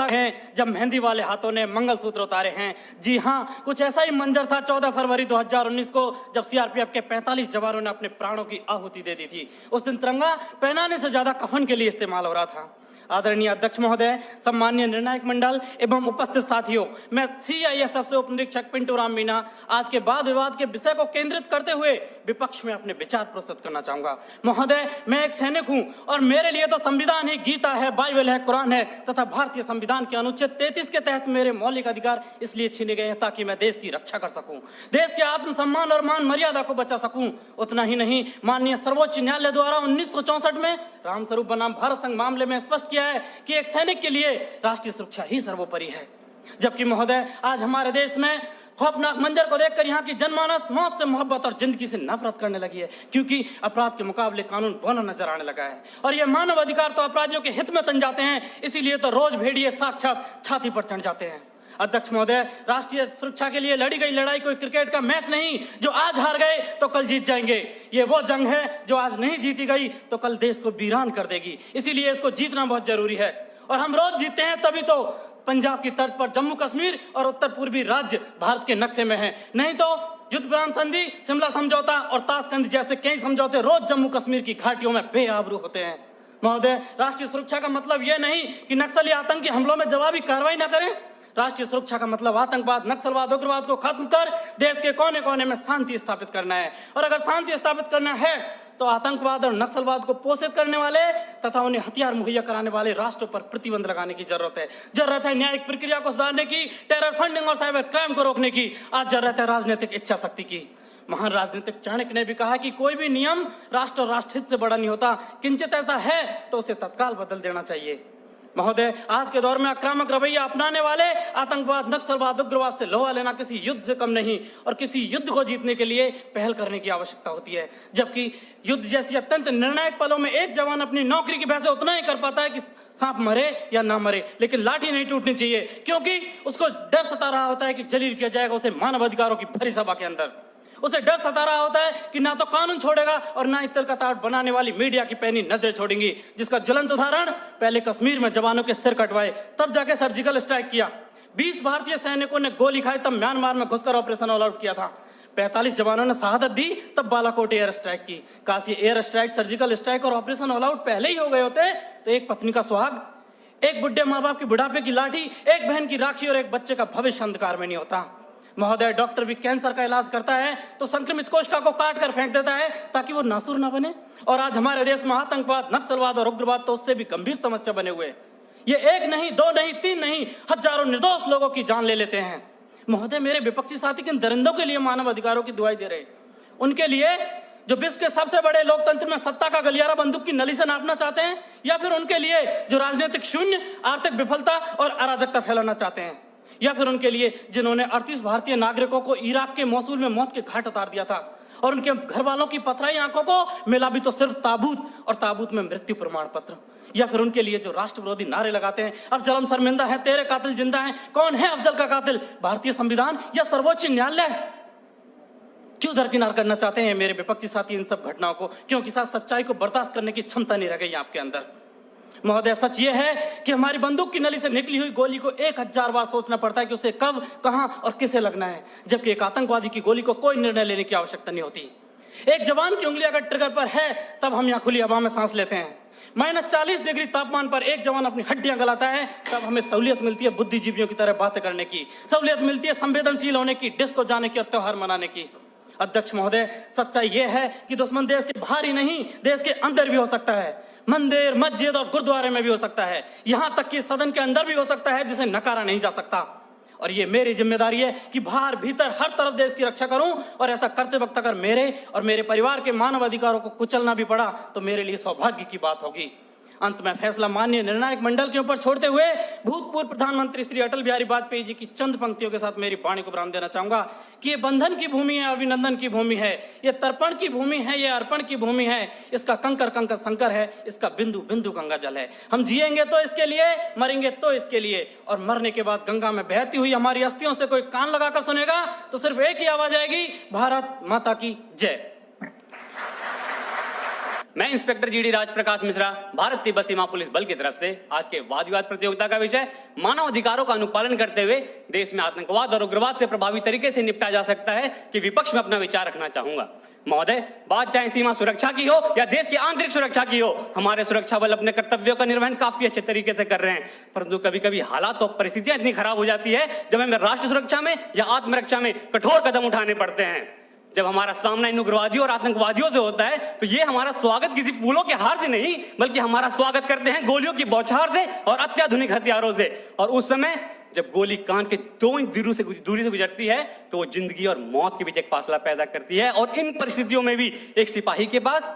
हैं जब मेहंदी वाले हाथों ने मंगलसूत्र उतारे हैं। जी हाँ, कुछ ऐसा ही मंजर था 14 फरवरी 2019 को, जब सीआरपीएफ के 45 जवानों ने अपने प्राणों की आहुति दे दी थी। उस दिन तिरंगा पहनाने से ज्यादा कफन के लिए इस्तेमाल हो रहा था। आदरणीय अध्यक्ष महोदय, सम्मान्य निर्णायक मंडल एवं उपस्थित साथियों, मैं सीआईएसएफ से उप निरीक्षक पिंटू राम मीणा आज के वाद विवाद के विषय को केंद्रित करते हुए विपक्ष में अपने विचार प्रस्तुत करना चाहूंगा। महोदय, मैं एक सैनिक हूं और मेरे लिए तो संविधान ही गीता है, बाइबल है, कुरान है तथा भारतीय संविधान के अनुच्छेद 33 के तहत मेरे मौलिक अधिकार इसलिए छीने गए हैं ताकि मैं देश की रक्षा कर सकूं, देश के आत्मसम्मान और मान मर्यादा को बचा सकूं। उतना ही नहीं, माननीय सर्वोच्च न्यायालय द्वारा 1964 में रामस्वरूप बनाम भारत संघ मामले में स्पष्ट किया है कि एक सैनिक के लिए राष्ट्रीय सुरक्षा ही सर्वोपरि है। जबकि महोदय, आज हमारे देश में खौफनाक मंजर को देखकर यहाँ की जनमानस मौत से मोहब्बत और जिंदगी से नफरत करने लगी है, क्योंकि अपराध के मुकाबले कानून बौना नजर आने लगा है। और ये मानव अधिकार तो अपराधियों के हित में तन जाते हैं, इसीलिए तो रोज भेड़िए साक्षात छाती पर चढ़ जाते हैं। अध्यक्ष महोदय, राष्ट्रीय सुरक्षा के लिए लड़ी गई लड़ाई कोई क्रिकेट का मैच नहीं जो आज हार गए तो कल जीत जाएंगे। ये वो जंग है जो आज नहीं जीती गई तो कल देश को वीरान कर देगी, इसीलिए इसको जीतना बहुत जरूरी है। और हम रोज जीतते हैं तभी तो पंजाब की तर्ज पर जम्मू कश्मीर और उत्तर पूर्वी राज्य भारत के नक्शे में है, नहीं तो युद्ध विराम संधि, शिमला समझौता और ताशकंद जैसे कई समझौते रोज जम्मू कश्मीर की घाटियों में बेआबरू होते हैं। महोदय, राष्ट्रीय सुरक्षा का मतलब यह नहीं कि नक्सली आतंकी हमलों में जवाबी कार्रवाई न करें। राष्ट्रीय सुरक्षा का मतलब आतंकवाद, नक्सलवाद, उग्रवाद को खत्म कर देश के कोने कोने में शांति स्थापित करना है। और अगर शांति स्थापित करना है तो आतंकवाद और नक्सलवाद को पोषित करने वाले तथा उन्हें हथियार मुहैया कराने वाले राष्ट्रों पर प्रतिबंध लगाने की जरूरत है। जरूरत है न्यायिक प्रक्रिया को सुधारने की, टेरर फंडिंग और साइबर क्राइम को रोकने की। आज जरूरत है राजनीतिक इच्छा शक्ति की। महान राजनीतिक चाणक्य ने भी कहा कि कोई भी नियम राष्ट्र और राष्ट्रहित से बड़ा नहीं होता, किंचित ऐसा है तो उसे तत्काल बदल देना चाहिए। महोदय, आज के दौर में आक्रामक रवैया अपनाने वाले आतंकवाद, नक्सलवाद, उग्रवाद से लोहा लेना किसी युद्ध से कम नहीं और किसी युद्ध को जीतने के लिए पहल करने की आवश्यकता होती है। जबकि युद्ध जैसी अत्यंत निर्णायक पलों में एक जवान अपनी नौकरी की वजह से उतना ही कर पाता है कि सांप मरे या ना मरे, लेकिन लाठी नहीं टूटनी चाहिए, क्योंकि उसको डर सता रहा होता है कि जलील किया जाएगा उसे मानव अधिकारों की भरी सभा के अंदर। उसे डर सता रहा होता है कि ना तो कानून छोड़ेगा और ना ही तिल का ताड़ बनाने वाली मीडिया की पैनी नजरें छोड़ेंगी, जिसका ज्वलंत उदाहरण पहले कश्मीर में जवानों के सिर कटवाए तब जाके सर्जिकल स्ट्राइक किया। 20 भारतीय सैनिकों ने गोली खाई तब म्यांमार में घुसकर ऑपरेशन ऑल आउट किया था। 45 जवानों ने शहादत दी तब बालाकोट एयर स्ट्राइक की। काश ये एयर स्ट्राइक, सर्जिकल स्ट्राइक और ऑपरेशन ऑल आउट पहले ही हो गए होते तो एक पत्नी का सुहाग, एक बुढ़े माँ बाप की बुढ़ापे की लाठी, एक बहन की राखी और एक बच्चे का भविष्य अंधकार में नहीं होता। महोदय, डॉक्टर भी कैंसर का इलाज करता है तो संक्रमित कोशिका को काट कर फेंक देता है ताकि वो नासूर ना बने, और आज हमारे देश में आतंकवाद, नक्सलवाद और उग्रवाद तो उससे भी गंभीर समस्या बने हुए। ये एक नहीं, दो नहीं, तीन नहीं, हजारों निर्दोष लोगों की जान ले लेते हैं। महोदय, मेरे विपक्षी साथी किन दरिंदों के लिए मानव अधिकारों की दुहाई दे रहे, उनके लिए जो विश्व के सबसे बड़े लोकतंत्र में सत्ता का गलियारा बंदूक की नली से नापना चाहते हैं, या फिर उनके लिए जो राजनीतिक शून्य, आर्थिक विफलता और अराजकता फैलाना चाहते हैं, या फिर उनके लिए जिन्होंने 38 भारतीय नागरिकों को इराक के मौसूल में मौत के घाट उतार दिया था और उनके घर वालों की पथराई आंखों को मिला भी तो सिर्फ ताबूत और ताबूत में मृत्यु प्रमाण पत्र, या फिर उनके लिए जो राष्ट्र विरोधी नारे लगाते हैं, अफजल शर्मिंदा है, तेरे कातिल जिंदा है। कौन है अफजल का कातिल, भारतीय संविधान या सर्वोच्च न्यायालय? क्यों दरकिनार करना चाहते हैं मेरे विपक्षी साथी इन सब घटनाओं को? क्योंकि साथ सच्चाई को बर्दाश्त करने की क्षमता नहीं रह गई आपके अंदर। महोदय, सच ये है कि हमारी बंदूक की नली से निकली हुई गोली को 1000 बार सोचना पड़ता है कि उसे कब, कहां और किसे लगना है, जबकि एक आतंकवादी की गोली को कोई निर्णय लेने की आवश्यकता नहीं होती। एक जवान की उंगली अगर ट्रिगर पर है तब हम यहाँ खुली हवा में सांस लेते हैं। -40 डिग्री तापमान पर एक जवान अपनी हड्डियां गलाता है तब हमें सहूलियत मिलती है बुद्धिजीवियों की तरह बातें करने की, सहूलियत मिलती है संवेदनशील होने की, डिस्को जाने की और त्योहार मनाने की। अध्यक्ष महोदय, सच्चाई यह है कि दुश्मन देश के बाहर ही नहीं, देश के अंदर भी हो सकता है। मंदिर, मस्जिद और गुरुद्वारे में भी हो सकता है, यहां तक कि सदन के अंदर भी हो सकता है, जिसे नकारा नहीं जा सकता। और ये मेरी जिम्मेदारी है कि बाहर भीतर हर तरफ देश की रक्षा करूं, और ऐसा करते वक्त अगर मेरे और मेरे परिवार के मानव अधिकारों को कुचलना भी पड़ा तो मेरे लिए सौभाग्य की बात होगी। अंत में फैसला माननीय निर्णायक मंडल के ऊपर छोड़ते हुए भूतपूर्व प्रधानमंत्री श्री अटल बिहारी वाजपेयी जी की चंद पंक्तियों के साथ मेरी वाणी को विराम देना चाहूंगा कि ये बंधन की भूमि है, अभिनंदन की भूमि है, ये तर्पण की भूमि है, ये अर्पण की भूमि है, इसका कंकर कंकर संकर है, इसका बिंदु बिंदु गंगा जल है। हम जिएंगे तो इसके लिए, मरेंगे तो इसके लिए, और मरने के बाद गंगा में बहती हुई हमारी अस्थियों से कोई कान लगाकर सुनेगा तो सिर्फ एक ही आवाज आएगी, भारत माता की जय। मैं इंस्पेक्टर जीडी राजप्रकाश मिश्रा, भारत तिब्बत सीमा पुलिस बल की तरफ से आज के वाद विवाद प्रतियोगिता का विषय मानव अधिकारों का अनुपालन करते हुए देश में आतंकवाद और उग्रवाद से प्रभावी तरीके से निपटा जा सकता है कि विपक्ष में अपना विचार रखना चाहूंगा। महोदय, बात चाहे सीमा सुरक्षा की हो या देश की आंतरिक सुरक्षा की हो, हमारे सुरक्षा बल अपने कर्तव्यों का निर्वहन काफी अच्छे तरीके से कर रहे हैं, परंतु कभी कभी हालात और परिस्थितियां इतनी खराब हो जाती है जब हमें राष्ट्र सुरक्षा में या आत्मरक्षा में कठोर कदम उठाने पड़ते हैं। जब हमारा सामना इन उग्रवादियों और आतंकवादियों से होता है तो ये हमारा स्वागत किसी फूलों के हार से नहीं, बल्कि हमारा स्वागत करते हैं गोलियों की बौछार से और अत्याधुनिक हथियारों से। और उस समय जब गोली कान के 2 इंच दूरी से गुजरती है तो वो जिंदगी और मौत के बीच एक फासला पैदा करती है। और इन परिस्थितियों में भी एक सिपाही के पास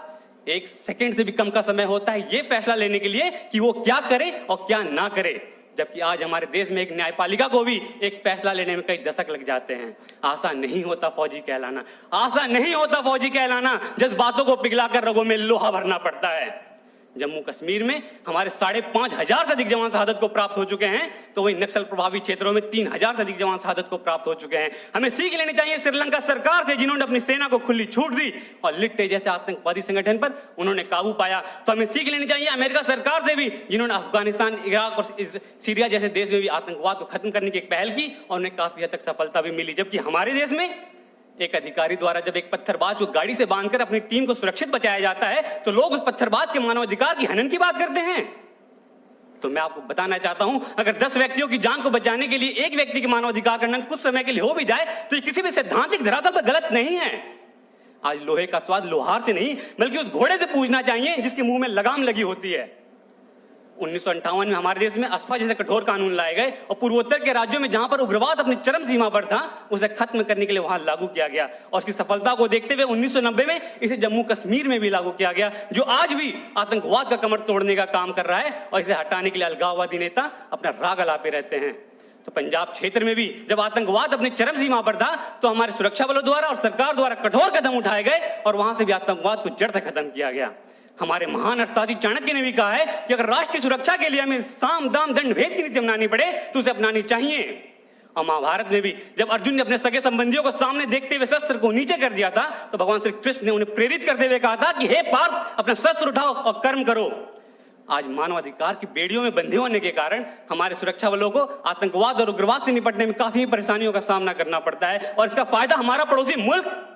1 सेकंड से भी कम का समय होता है ये फैसला लेने के लिए कि वो क्या करे और क्या ना करे। जबकि आज हमारे देश में एक न्यायपालिका को भी एक फैसला लेने में कई दशक लग जाते हैं। आसान नहीं होता फौजी कहलाना, आसान नहीं होता फौजी कहलाना, जज्बातों को पिघलाकर रगों में लोहा भरना पड़ता है। जम्मू कश्मीर में हमारे 5,500 से अधिक जवान शहादत को प्राप्त हो चुके हैं, तो वही नक्सल प्रभावित क्षेत्रों में 3,000 से अधिक जवान शहादत को प्राप्त हो चुके हैं। हमें सीख लेनी चाहिए श्रीलंका सरकार से, जिन्होंने अपनी सेना को खुली छूट दी और लिट्टे जैसे आतंकवादी संगठन पर उन्होंने काबू पाया। तो हमें सीख लेनी चाहिए अमेरिका सरकार से भी, जिन्होंने अफगानिस्तान, इराक और सीरिया जैसे देश में भी आतंकवाद को खत्म करने की एक पहल की और उन्हें काफी हद तक सफलता भी मिली। जबकि हमारे देश में एक अधिकारी द्वारा जब एक पत्थरबाज को गाड़ी से बांधकर अपनी टीम को सुरक्षित बचाया जाता है तो लोग उस पत्थरबाज के मानवाधिकार की हनन की बात करते हैं। तो मैं आपको बताना चाहता हूं, अगर 10 व्यक्तियों की जान को बचाने के लिए एक व्यक्ति के मानवाधिकार का हनन कुछ समय के लिए हो भी जाए तो ये किसी भी सैद्धांतिक धरातल पर गलत नहीं है। आज लोहे का स्वाद लोहार से नहीं बल्कि उस घोड़े से पूछना चाहिए जिसके मुंह में लगाम लगी होती है। 1958 में हमारे देश में अस्फा जैसे कठोर कानून लाए गए और पूर्वोत्तर के राज्यों में जहां पर उग्रवाद अपनी चरम सीमा पर था उसे खत्म करने के लिए वहां लागू किया गया। और उसकी सफलता को देखते हुए 1990 में इसे जम्मू कश्मीर में भी लागू किया गया, जो आज भी आतंकवाद का कमर तोड़ने का काम कर रहा है। और इसे हटाने के लिए अलगाववादी नेता अपना राग अलापे रहते हैं। तो पंजाब क्षेत्र में भी जब आतंकवाद अपनी चरम सीमा पर था तो हमारे सुरक्षा बलों द्वारा और सरकार द्वारा कठोर कदम उठाए गए और वहां से भी आतंकवाद को जड़ से खत्म किया गया। हमारे महान अर्थशास्त्री चाणक्य ने भी कहा है कि अगर राष्ट्र की सुरक्षा के लिए हमें साम दाम दंड भेद की नीति अपनानी पड़े तो उसे अपनानी चाहिए। और महाभारत में भी जब अर्जुन ने अपने सगे संबंधियों को सामने देखते हुए शस्त्र को नीचे कर दिया था तो भगवान श्री कृष्ण ने उन्हें प्रेरित करते हुए कहा था कि हे पार्थ, अपना शस्त्र उठाओ और कर्म करो। आज मानवाधिकार की बेड़ियों में बंधे होने के कारण हमारे सुरक्षा बलों को आतंकवाद और उग्रवाद से निपटने में काफी परेशानियों का सामना करना पड़ता है। और इसका फायदा हमारा पड़ोसी मुल्क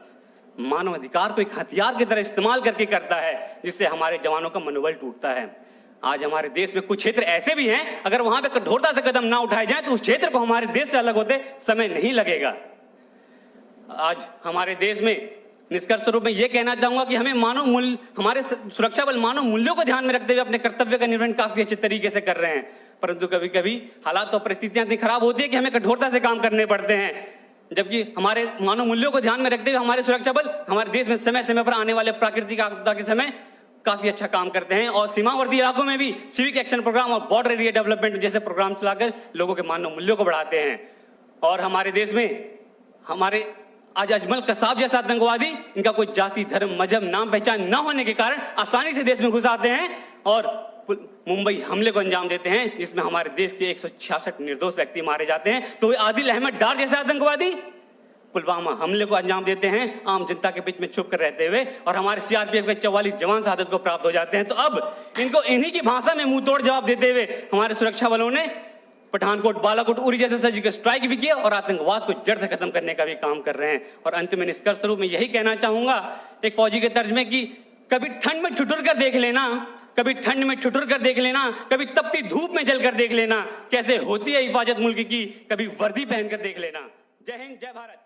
मानव अधिकार को एक हथियार की तरह इस्तेमाल करके करता है, जिससे हमारे जवानों का मनोबल टूटता है। आज हमारे देश में कुछ क्षेत्र ऐसे भी हैं, अगर वहां पे कठोरता से कदम ना उठाए जाए तो उस क्षेत्र को हमारे देश से अलग होते समय नहीं लगेगा। आज हमारे देश में निष्कर्ष रूप में यह कहना चाहूंगा कि हमें हमारे सुरक्षा बल मानव मूल्यों को ध्यान में रखते हुए अपने कर्तव्य का निर्वहन काफी अच्छे तरीके से कर रहे हैं, परंतु कभी कभी हालात और परिस्थितियां इतनी खराब होती है कि हमें कठोरता से काम करने पड़ते हैं। जबकि हमारे मानव मूल्यों को ध्यान में रखते हुए हमारे सुरक्षा बल हमारे देश में समय समय पर आने वाले प्राकृतिक आपदा के समय काफी अच्छा काम करते हैं और सीमावर्ती इलाकों में भी सिविक एक्शन प्रोग्राम और बॉर्डर एरिया डेवलपमेंट जैसे प्रोग्राम चलाकर लोगों के मानव मूल्यों को बढ़ाते हैं। और हमारे देश में हमारे आज अजमल कसाब जैसा आतंकवादी, इनका कोई जाति, धर्म, मजहब, नाम पहचान न होने के कारण आसानी से देश में घुस आते हैं और मुंबई हमले को अंजाम देते हैं, जिसमें हमारे देश के 166 निर्दोष व्यक्ति मारे जाते हैं। तो आदिल अहमद डार जैसे आतंकवादी पुलवामा हमले को अंजाम देते हैं आम जनता के बीच में छुप कर रहते हुए, और हमारे सीआरपीएफ के 44 जवान शहादत को प्राप्त हो जाते हैं। तो अब इनको इन्हीं की भाषा में मुंह तोड़ जवाब देते हुए हमारे सुरक्षा बलों ने पठानकोट, बालाकोट, उरी जैसे सर्जिकल स्ट्राइक भी किया और आतंकवाद को जड़ से खत्म करने का भी काम कर रहे हैं। और अंत में निष्कर्ष रूप में यही कहना चाहूंगा एक फौजी के तर्ज में कि कभी ठंड में ठिठुर कर देख लेना, कभी ठंड में ठिठुर कर देख लेना, कभी तपती धूप में जलकर देख लेना कैसे होती है हिफाजत मुल्क की, कभी वर्दी पहनकर देख लेना। जय हिंद, जय भारत।